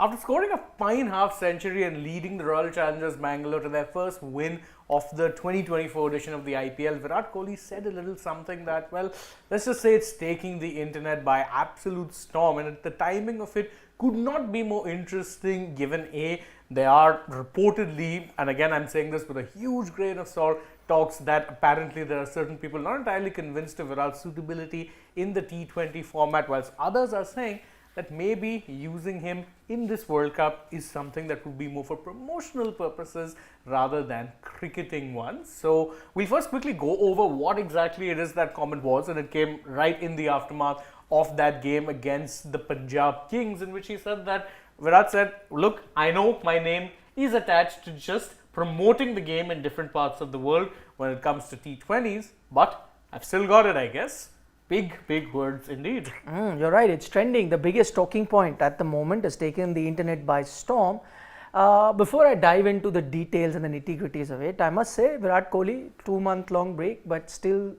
After scoring a fine half century and leading the Royal Challengers Bangalore to their first win of the 2024 edition of the IPL, Virat Kohli said a little something that, well, let's just say it's taking the internet by absolute storm, and the timing of it could not be more interesting given they are reportedly, and again I'm saying this with a huge grain of salt, talks that apparently there are certain people not entirely convinced of Virat's suitability in the T20 format, whilst others are saying that maybe using him in this World Cup is something that would be more for promotional purposes rather than cricketing ones. So we'll first quickly go over what exactly it is that comment was, and it came right in the aftermath of that game against the Punjab Kings, in which he said that Virat said, look, I know my name is attached to just promoting the game in different parts of the world when it comes to T20s, but I've still got it, I guess. Big words indeed. You're right, it's trending. The biggest talking point at the moment has taken the internet by storm. Before I dive into the details and the nitty-gritties of it, I must say Virat Kohli, 2-month long break, but still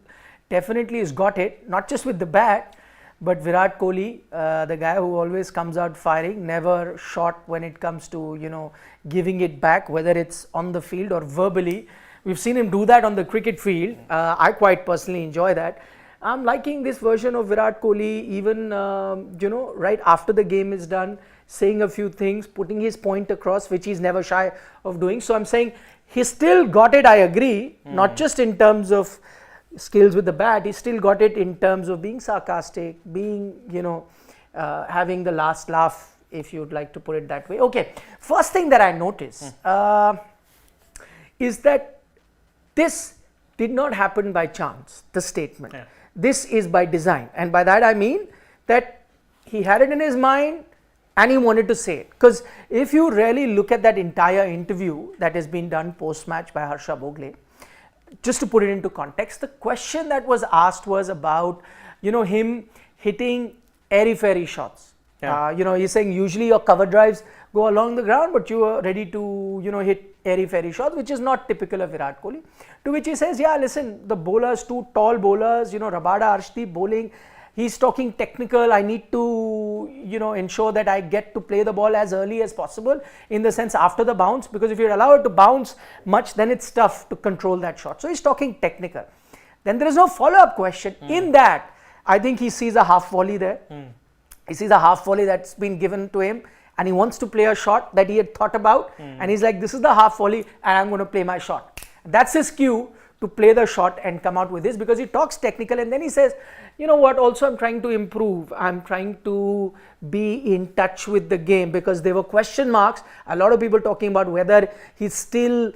definitely has got it, not just with the bat, but Virat Kohli, the guy who always comes out firing, never short when it comes to, giving it back, whether it's on the field or verbally. We've seen him do that on the cricket field. I quite personally enjoy that. I'm liking this version of Virat Kohli, even, right after the game is done, saying a few things, putting his point across, which he's never shy of doing. So I'm saying he still got it, I agree, not just in terms of skills with the bat, he still got it in terms of being sarcastic, being, having the last laugh, if you'd like to put it that way. Okay, first thing that I notice is that this did not happen by chance, the statement. Yeah. This is by design, and by that I mean that he had it in his mind and he wanted to say it. Because if you really look at that entire interview that has been done post-match by Harsha Bhogle, just to put it into context, the question that was asked was about, him hitting airy-fairy shots. Yeah. He's saying usually your cover drives go along the ground, but you are ready to, hit airy-fairy shots, which is not typical of Virat Kohli. To which he says, yeah, listen, the bowlers, two tall bowlers, Rabada, Arshdeep bowling, he's talking technical. I need to, ensure that I get to play the ball as early as possible, in the sense after the bounce, because if you allow it to bounce much, then it's tough to control that shot. So he's talking technical. Then there is no follow-up question. In that, I think he sees a half volley there. He sees a half volley that's been given to him, and he wants to play a shot that he had thought about, and he's like, this is the half volley and I'm going to play my shot. That's his cue to play the shot and come out with this, because he talks technical, and then he says, you know what, also I'm trying to improve, I'm trying to be in touch with the game, because there were question marks, a lot of people talking about whether he's still,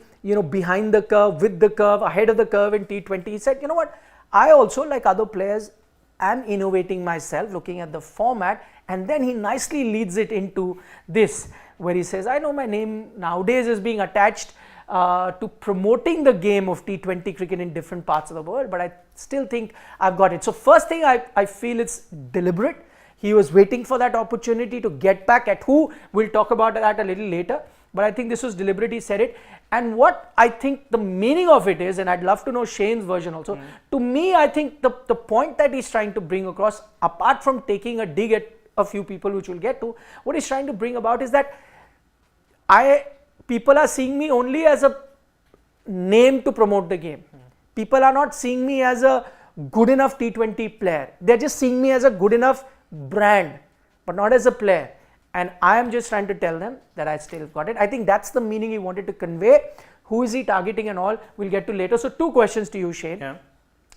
behind the curve, with the curve, ahead of the curve in T20. He said, you know what, I also, like other players, am innovating myself, looking at the format, and then he nicely leads it into this, where he says, I know my name nowadays is being attached to promoting the game of T20 cricket in different parts of the world, but I still think I've got it. So first thing, I feel it's deliberate. He was waiting for that opportunity to get back at who. We'll talk about that a little later, but I think this was deliberate. He said it. And what I think the meaning of it is, and I'd love to know Shane's version also, to me, I think the point that he's trying to bring across, apart from taking a dig at a few people, which we'll get to, what he's trying to bring about is that people are seeing me only as a name to promote the game. People are not seeing me as a good enough T20 player. They're just seeing me as a good enough brand, but not as a player. And I am just trying to tell them that I still got it. I think that's the meaning he wanted to convey. Who is he targeting and all, we'll get to later. So two questions to you, Shane. Yeah.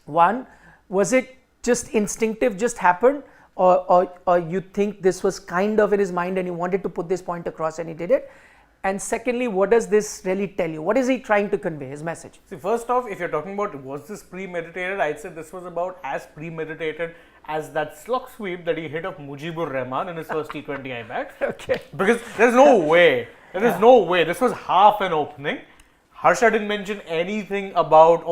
One, was it just instinctive, just happened? Or you think this was kind of in his mind and he wanted to put this point across and he did it? And secondly, what does this really tell you? What is he trying to convey, his message? See, first off, if you're talking about was this premeditated, I'd say this was about as premeditated as that slug sweep that he hit of Mujibur Rahman in his first T20 I bet. Okay. Because there's no way. There is no way. This was half an opening. Harsha didn't mention anything about,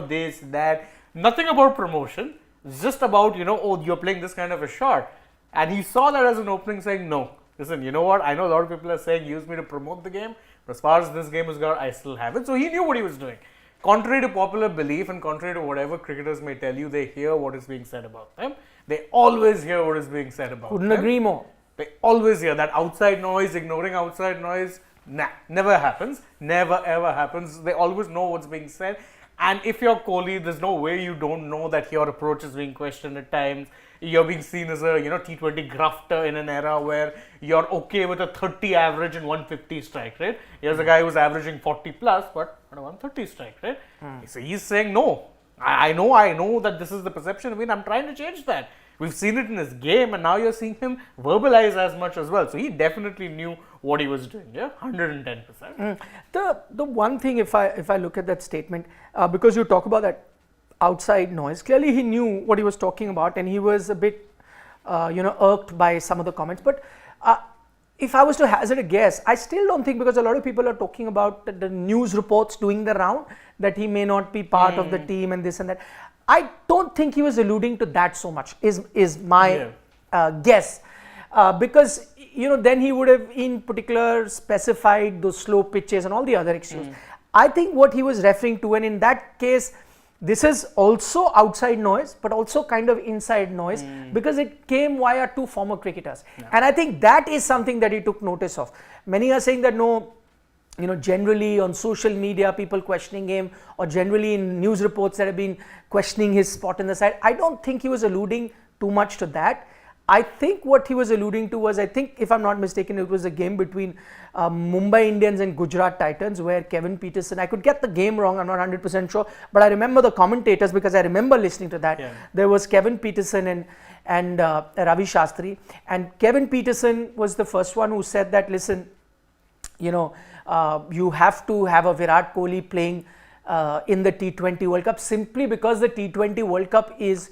this, that. Nothing about promotion. It's just about, you're playing this kind of a shot. And he saw that as an opening, saying, no. Listen, you know what? I know a lot of people are saying use me to promote the game, but as far as this game is gone, I still have it. So he knew what he was doing. Contrary to popular belief and contrary to whatever cricketers may tell you, they hear what is being said about them. They always hear what is being said about them. Couldn't agree more. They always hear that outside noise, ignoring outside noise. Nah, never happens. Never ever happens. They always know what's being said. And if you're Kohli, there's no way you don't know that your approach is being questioned at times. You're being seen as a T20 grafter in an era where you're okay with a 30 average and 150 strike rate. Here's a guy who's averaging 40 plus, but at a 130 strike rate. So he's saying no. I know that this is the perception. I mean, I'm trying to change that. We've seen it in his game, and now you're seeing him verbalize as much as well. So he definitely knew what he was doing. Yeah, 110%. The one thing, if I look at that statement, because you talk about that outside noise, clearly he knew what he was talking about, and he was a bit, irked by some of the comments. But if I was to hazard a guess, I still don't think, because a lot of people are talking about the news reports doing the round that he may not be part of the team and this and that. I don't think he was alluding to that so much, is my guess, because then he would have in particular specified those slow pitches and all the other issues. I think what he was referring to, and in that case, this is also outside noise, but also kind of inside noise, because it came via two former cricketers. And I think that is something that he took notice of. Many are saying that no, generally on social media, people questioning him, or generally in news reports that have been questioning his spot in the side. I don't think he was alluding too much to that. I think what he was alluding to was, I think if I'm not mistaken, it was a game between Mumbai Indians and Gujarat Titans, where Kevin Peterson, I could get the game wrong, I'm not 100% sure, but I remember the commentators because I remember listening to that. There was Kevin Peterson and Ravi Shastri, and Kevin Peterson was the first one who said that, listen, you have to have a Virat Kohli playing in the T20 World Cup, simply because the T20 World Cup is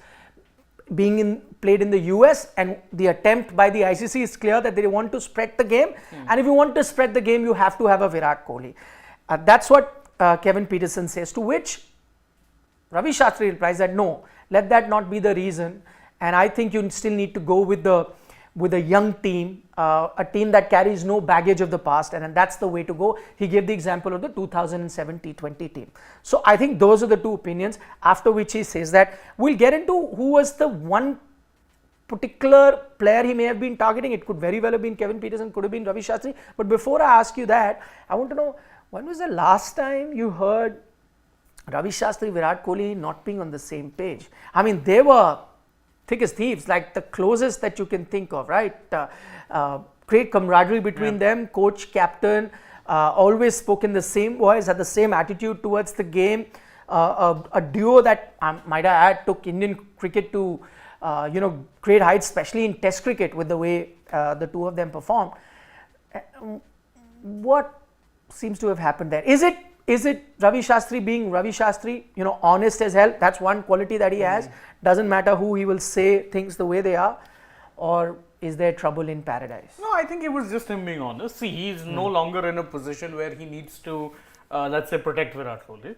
being played in the US, and the attempt by the ICC is clear that they want to spread the game, and if you want to spread the game, you have to have a Virat Kohli. That's what Kevin Peterson says, to which Ravi Shastri replies that no, let that not be the reason, and I think you still need to go with a young team, a team that carries no baggage of the past, and that's the way to go. He gave the example of the 2007 T20 team. So I think those are the two opinions, after which he says that we'll get into who was the one particular player he may have been targeting. It could very well have been Kevin Peterson, could have been Ravi Shastri. But before I ask you that, I want to know, when was the last time you heard Ravi Shastri, Virat Kohli not being on the same page? I mean, they were thick as thieves, like the closest that you can think of, right? Great camaraderie between them, coach, captain, always spoke in the same voice, had the same attitude towards the game. A duo that, might I add, took Indian cricket to great heights, especially in Test cricket, with the way the two of them performed. What seems to have happened there? Is it Ravi Shastri being Ravi Shastri, honest as hell? That's one quality that he has. Doesn't matter who, he will say things the way they are. Or is there trouble in paradise? No, I think it was just him being honest. See, he's no longer in a position where he needs to, let's say, protect Virat Kohli.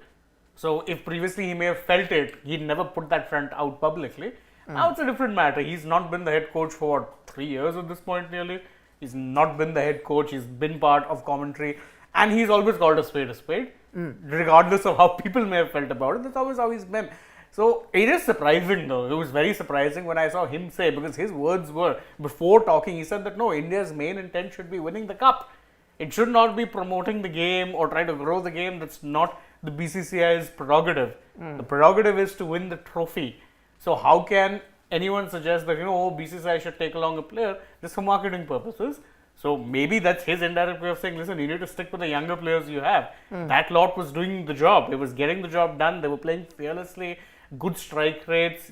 So if previously he may have felt it, he'd never put that front out publicly. Now it's a different matter. He's not been the head coach for 3 years at this point nearly. He's not been the head coach. He's been part of commentary. And he's always called a spade. Regardless of how people may have felt about it, that's always how he's been. So it is surprising though. It was very surprising when I saw him say, because his words were, before talking, he said that no, India's main intent should be winning the cup. It should not be promoting the game or trying to grow the game. That's not the BCCI's prerogative. The prerogative is to win the trophy. So how can anyone suggest that, BCCI should take along a player just for marketing purposes? So maybe that's his indirect way of saying, listen, you need to stick with the younger players you have. That lot was doing the job. It was getting the job done. They were playing fearlessly, good strike rates,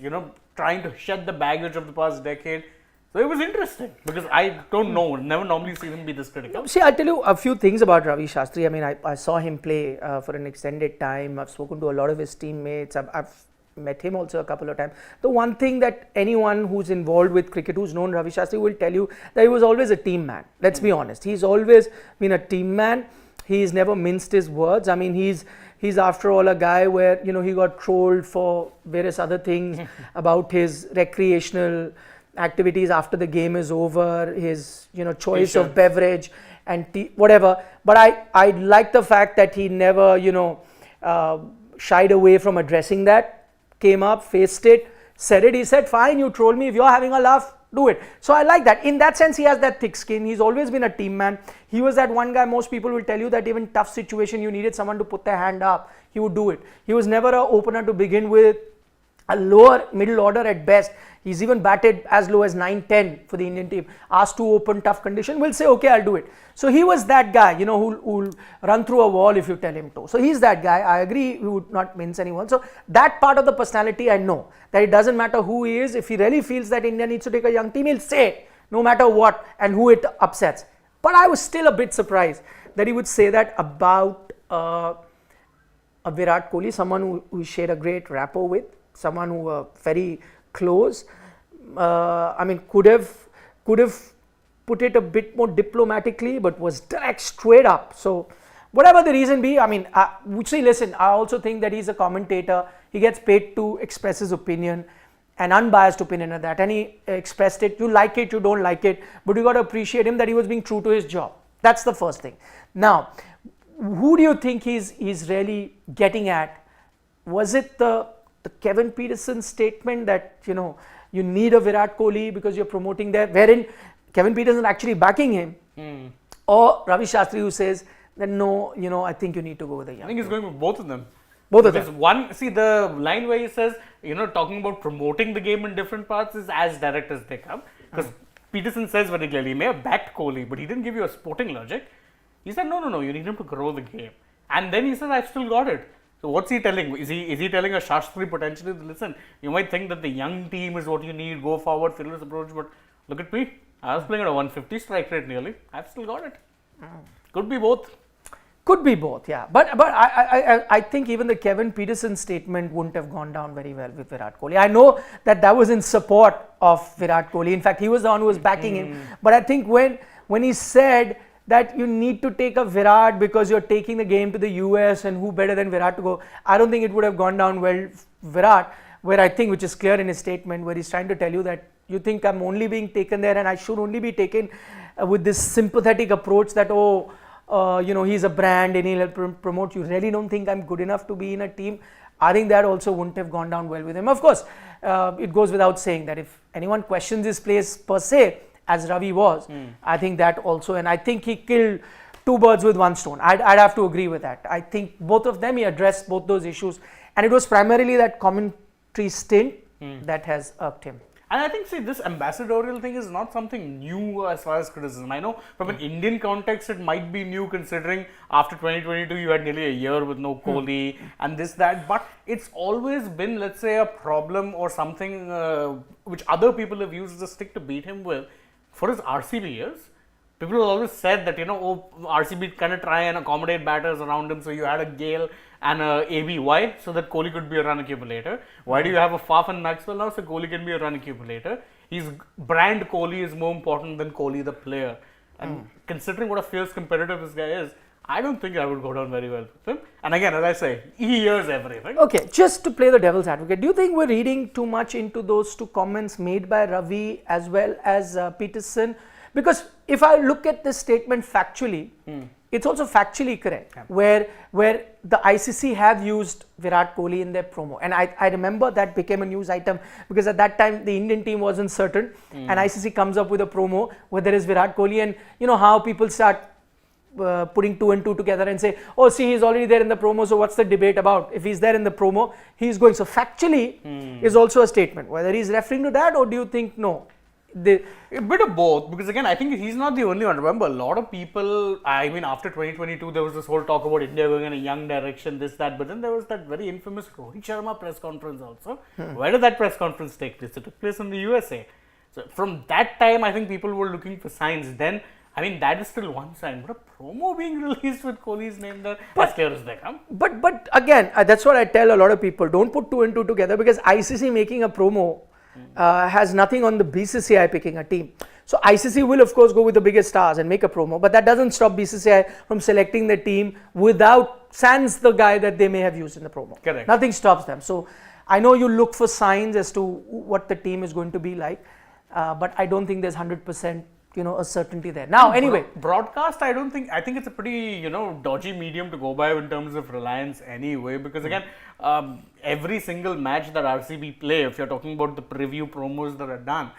trying to shed the baggage of the past decade. So it was interesting, because I don't know, never normally see him be this critical. See, I'll tell you a few things about Ravi Shastri. I mean, I saw him play for an extended time. I've spoken to a lot of his teammates. I've met him also a couple of times. The one thing that anyone who's involved with cricket, who's known Ravi Shastri, will tell you that he was always a team man. Let's be honest. He's always been a team man. He's never minced his words. I mean, he's after all a guy where, he got trolled for various other things about his recreational activities after the game is over, his, choice of beverage and tea, whatever. But I like the fact that he never, shied away from addressing that. Came up, faced it, said it. He said, fine, you troll me. If you're having a laugh, do it. So I like that. In that sense, he has that thick skin. He's always been a team man. He was that one guy, most people will tell you that even tough situation, you needed someone to put their hand up. He would do it. He was never an opener to begin with, a lower middle order at best. He's even batted as low as 9-10 for the Indian team. Asked to open tough condition, will say, okay, I'll do it. So he was that guy, you know, who'll run through a wall if you tell him to. So he's that guy. I agree, he would not mince anyone. So that part of the personality, I know that it doesn't matter who he is. If he really feels that India needs to take a young team, he'll say it, no matter what and who it upsets. But I was still a bit surprised that he would say that about a Virat Kohli, someone who shared a great rapport with, someone who were very close. I mean, could have put it a bit more diplomatically, but was direct, straight up. So whatever the reason be, I mean, see, listen, I also think that he's a commentator. He gets paid to express his opinion, an unbiased opinion of that, and he expressed it. You like it, you don't like it, but you got to appreciate him that he was being true to his job. That's the first thing. Now, who do you think he's really getting at? Was it the Kevin Peterson statement that, you know, you need a Virat Kohli because you're promoting there, wherein Kevin Peterson actually backing him, or Ravi Shastri who says that no, you know, I think you need to go with a young. I think he's going with both of them. Both of them. One, see, the line where he says, you know, talking about promoting the game in different parts is as direct as they come. Because Peterson says very clearly, he may have backed Kohli, but he didn't give you a sporting logic. He said, no, you need him to grow the game. And then he says, I've still got it. So what's he telling? Is he telling a Shastri potentially, listen, you might think that the young team is what you need, go forward, fearless approach, but look at me. I was playing at a 150 strike rate nearly. I've still got it. Could be both. Could be both, yeah. But I think even the Kevin Peterson statement wouldn't have gone down very well with Virat Kohli. I know that was in support of Virat Kohli. In fact, he was the one who was backing him. But I think when he said that you need to take a Virat because you're taking the game to the US and who better than Virat to go, I don't think it would have gone down well Virat, where I think, which is clear in his statement, where he's trying to tell you that you think I'm only being taken there and I should only be taken with this sympathetic approach that, you know, he's a brand and he'll promote. You really don't think I'm good enough to be in a team? I think that also wouldn't have gone down well with him. Of course, it goes without saying that if anyone questions his place per se, as Ravi was, I think that also, and I think he killed two birds with one stone. I'd have to agree with that. I think both of them, he addressed both those issues, and it was primarily that commentary stint that has irked him. And I think, see, this ambassadorial thing is not something new as far as criticism. I know from an Indian context, it might be new considering after 2022, you had nearly a year with no Kohli and this, that. But it's always been, let's say, a problem or something which other people have used as a stick to beat him with. For his RCB years, people have always said that, you know, RCB kind of try and accommodate batters around him. So you had a Gale and a AB. Why? So that Kohli could be a run accumulator. Why do you have a Faf and Maxwell now? So Kohli can be a run accumulator. His brand Kohli is more important than Kohli the player. And considering what a fierce competitor this guy is, I don't think I would go down very well with him. And again, as I say, he hears everything. Okay, just to play the devil's advocate, do you think we're reading too much into those two comments made by Ravi as well as Peterson? Because if I look at this statement factually, it's also factually correct, where the ICC have used Virat Kohli in their promo. And I remember that became a news item because at that time the Indian team wasn't certain, and ICC comes up with a promo where there is Virat Kohli, and you know how people start putting two and two together and say, oh, see, he's already there in the promo, so what's the debate about? If he's there in the promo, he's going. So factually is also a statement. Whether he's referring to that, or do you think no? A bit of both, because again, I think he's not the only one. Remember, a lot of people, I mean, after 2022, there was this whole talk about India going in a young direction, this, that, but then there was that very infamous Rohit Sharma press conference also. Where did that press conference take place? It took place in the USA. So from that time, I think people were looking for signs. Then, I mean, that is still one sign, but a promo being released with Kohli's name there, as clear as they come. But again, that's what I tell a lot of people, don't put two and two together, because ICC making a promo has nothing on the BCCI picking a team. So ICC will of course go with the biggest stars and make a promo, but that doesn't stop BCCI from selecting the team without sans the guy that they may have used in the promo. Correct. Nothing stops them. So I know you look for signs as to what the team is going to be like, but I don't think there's 100% a certainty there. Now anyway, broadcast, I think it's a pretty dodgy medium to go by in terms of reliance anyway, because again every single match that RCB play, if you're talking about the preview promos that are done,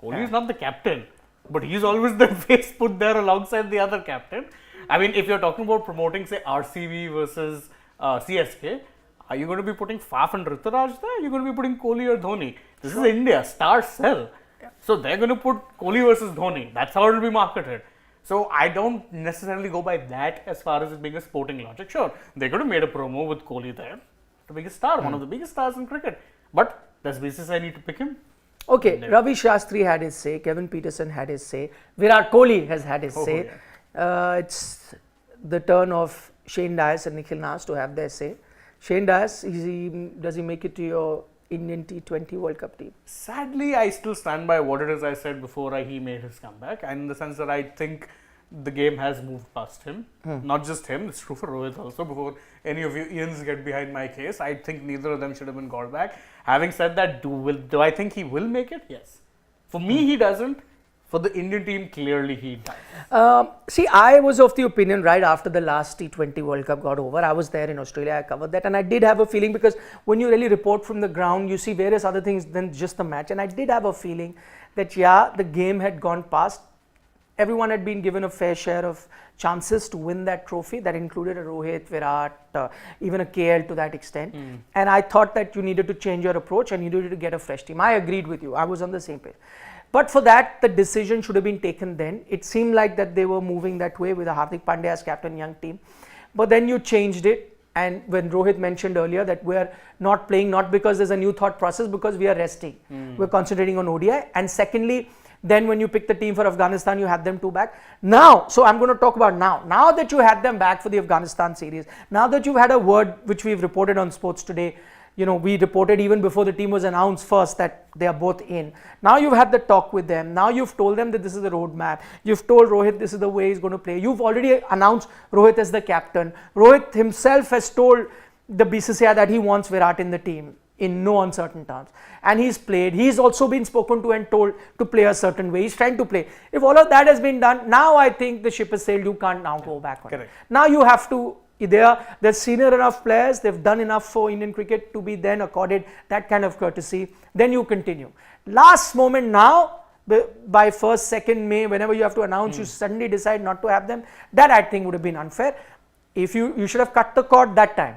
Kohli is not the captain, but he's always the face put there alongside the other captain. I mean, if you're talking about promoting, say, RCB versus CSK, are you going to be putting Faf and Rituraj there? You're going to be putting Kohli or Dhoni. This is India, stars sell. So they're going to put Kohli versus Dhoni. That's how it will be marketed. So I don't necessarily go by that as far as it being a sporting logic. Sure, they could have made a promo with Kohli there, the biggest star, one of the biggest stars in cricket. But does BCCI need to pick him? Okay, Ravi Shastri had his say, Kevin Peterson had his say, Virat Kohli has had his say. Yeah. It's the turn of Shane Dyche and Nikhil Nas to have their say. Shane Dyche, does he make it to your Indian T20 World Cup team? Sadly, I still stand by what it is I said before he made his comeback, and in the sense that I think the game has moved past him. Not just him, it's true for Rohit also. Before any of you Ians get behind my case, I think neither of them should have been called back. Having said that, do I think he will make it? Yes. For me, he doesn't. For the Indian team, clearly he does. See, I was of the opinion right after the last T20 World Cup got over. I was there in Australia, I covered that, and I did have a feeling, because when you really report from the ground, you see various other things than just the match, and I did have a feeling that, yeah, the game had gone past. Everyone had been given a fair share of chances to win that trophy. That included a Rohit, Virat, even a KL to that extent. And I thought that you needed to change your approach and you needed to get a fresh team. I agreed with you. I was on the same page. But for that, the decision should have been taken then. It seemed like that they were moving that way with a Hardik Pandya as captain, young team. But then you changed it. And when Rohit mentioned earlier that we're not playing, not because there's a new thought process, because we are resting. We're concentrating on ODI. And secondly, then when you pick the team for Afghanistan, you had them two back. Now, so I'm going to talk about now. Now that you had them back for the Afghanistan series, now that you've had a word which we've reported on Sports Today, you know, we reported even before the team was announced first that they are both in. Now you've had the talk with them. Now you've told them that this is the roadmap. You've told Rohit this is the way he's going to play. You've already announced Rohit as the captain. Rohit himself has told the BCCI that he wants Virat in the team in no uncertain terms. And he's played. He's also been spoken to and told to play a certain way. He's trying to play. If all of that has been done, now I think the ship has sailed. You can't now go back on it. Now you have to. They're senior enough players, they've done enough for Indian cricket to be then accorded that kind of courtesy, then you continue. Last moment now, by 1st, 2nd May, whenever you have to announce, you suddenly decide not to have them, that I think would have been unfair. If you should have cut the cord that time.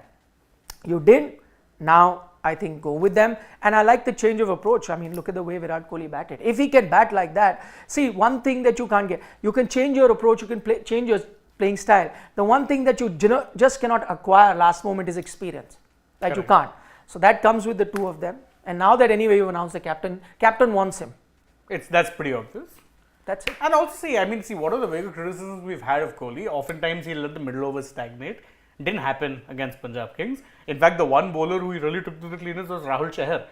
You didn't, now I think go with them, and I like the change of approach. I mean, look at the way Virat Kohli batted. If he can bat like that, see, one thing that you can't get, you can change your approach, you can change your playing style. The one thing that you just cannot acquire last moment is experience. That Correct. You can't. So that comes with the two of them. And now that anyway you announced the captain wants him. That's pretty obvious. That's it. And also see, what are the bigger criticisms we've had of Kohli? Oftentimes he'll let the middle overs stagnate. Didn't happen against Punjab Kings. In fact, the one bowler who he really took to the cleaners was Rahul Chahar,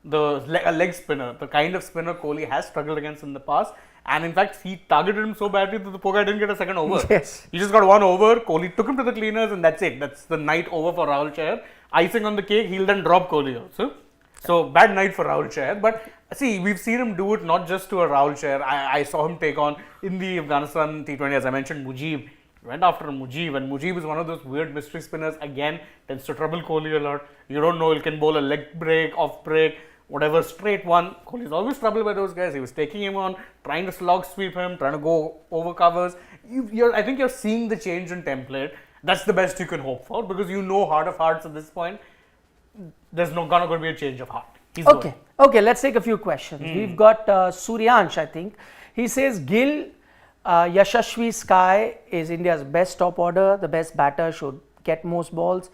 a leg spinner, the kind of spinner Kohli has struggled against in the past. And in fact, he targeted him so badly that the poor guy didn't get a second over. Yes. He just got one over. Kohli took him to the cleaners, and that's it. That's the night over for Rahul Chahar. Icing on the cake, he'll then drop Kohli also. So, bad night for Rahul Chahar. But see, we've seen him do it not just to a Rahul Chahar. I saw him take on in the Afghanistan T20, as I mentioned, Mujib. He went after Mujib, and Mujib is one of those weird mystery spinners. Again, tends to trouble Kohli a lot. You don't know, he can bowl a leg break, off break, whatever, straight one. Kohli is always troubled by those guys. He was taking him on, trying to slog sweep him, trying to go over covers. I think you're seeing the change in template. That's the best you can hope for, because you know heart of hearts at this point, there's not going to be a change of heart. Okay, let's take a few questions. We've got Suryansh, I think. He says, Gill, Yashashvi Sky is India's best top order. The best batter should get most balls.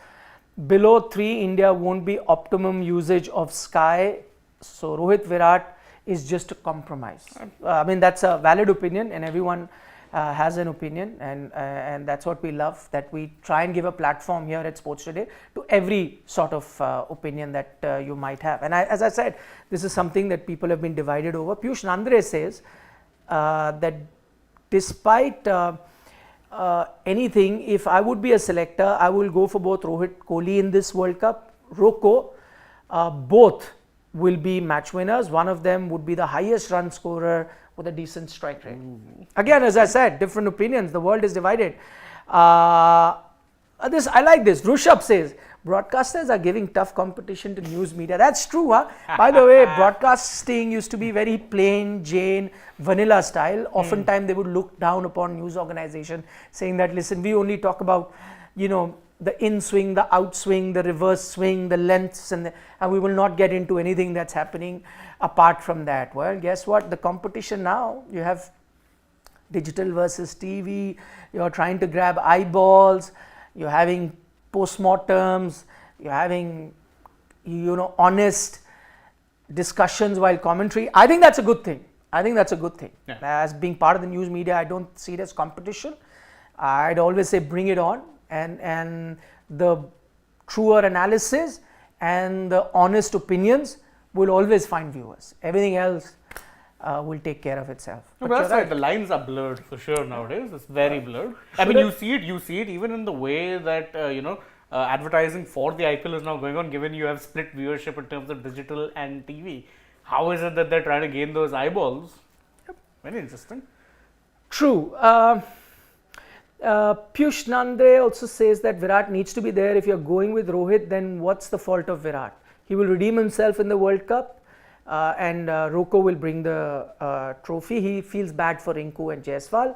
Below 3, India won't be optimum usage of Sky. So Rohit Virat is just a compromise. I mean, that's a valid opinion, and everyone has an opinion, and that's what we love, that we try and give a platform here at Sports Today to every sort of opinion that you might have. And as I said, this is something that people have been divided over. Piyush Nandre says that despite anything, if I would be a selector, I will go for both Rohit, Kohli in this World Cup. Roko, both will be match winners. One of them would be the highest run scorer with a decent strike rate. Again, as I said, different opinions. The world is divided. I like this. Rushabh says, broadcasters are giving tough competition to news media. That's true, huh? By the way, broadcasting used to be very plain Jane, vanilla style. Oftentimes they would look down upon news organization, saying that, listen, we only talk about, you know, the in swing, the out swing, the reverse swing, the lengths, and we will not get into anything that's happening apart from that. Well, guess what? The competition now, you have digital versus TV, you're trying to grab eyeballs, you're having postmortems, you're having, you know, honest discussions while commentary. I think that's a good thing. Yeah. As being part of the news media, I don't see it as competition. I'd always say bring it on, and the truer analysis and the honest opinions will always find viewers. Everything else will take care of itself. No, but that's right. The lines are blurred for sure nowadays. It's very blurred. I mean, you see it even in the way that advertising for the IPL is now going on. Given you have split viewership in terms of digital and TV, how is it that they're trying to gain those eyeballs? Yep. Very interesting. True. Piyush Nandre also says that Virat needs to be there. If you're going with Rohit, then what's the fault of Virat? He will redeem himself in the World Cup, and Rocco will bring the trophy. He feels bad for Rinku and Jaiswal.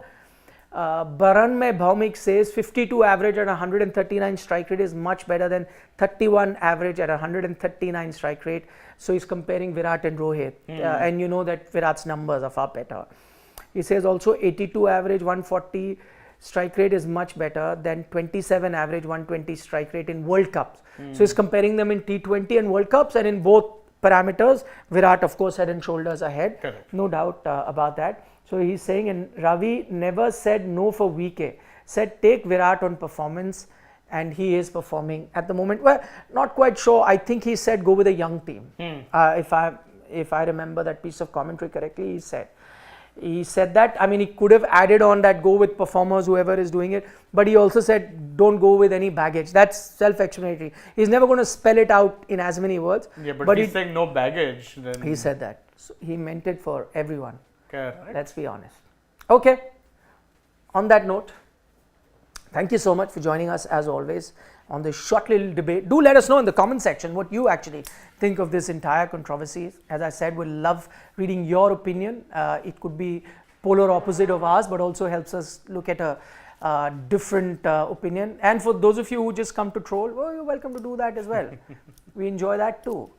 Baranmay Bhaumik says 52 average at 139 strike rate is much better than 31 average at 139 strike rate. So he's comparing Virat and Rohit, and you know that Virat's numbers are far better. He says also 82 average 140 strike rate is much better than 27 average 120 strike rate in World Cups. So he's comparing them in T20 and World Cups, and in both parameters, Virat of course head and shoulders ahead. Correct. No doubt about that. So he's saying, and Ravi never said no for VK, said take Virat on performance, and he is performing at the moment. Well, not quite sure. I think he said go with a young team. If I remember that piece of commentary correctly, he said that. I mean, he could have added on that go with performers, whoever is doing it, but he also said don't go with any baggage. That's self-explanatory. He's never going to spell it out in as many words. Yeah, but he's saying no baggage. Then he said that. So he meant it for everyone. Correct. Let's be honest. Okay. On that note, thank you so much for joining us as always on this short little debate. Do let us know in the comment section what you actually think of this entire controversy. As I said, we'll love reading your opinion. It could be polar opposite of ours, but also helps us look at a different opinion. And for those of you who just come to troll, well, you're welcome to do that as well. We enjoy that too.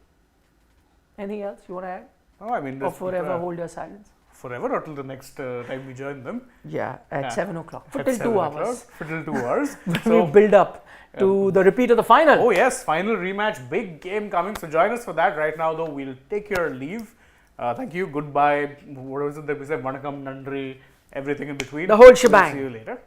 Anything else you want to add? Oh, I mean, or forever hold your silence? Forever or till the next time we join them? Yeah, at 7 o'clock. For At till 7 2 hours. For till 2 hours. So we build up to the repeat of the final. Oh yes, final rematch, big game coming. So join us for that. Right now though, we'll take your leave. Thank you, goodbye. What was it that we said? Vanakkam, Nandri, everything in between. The whole shebang. We'll see you later.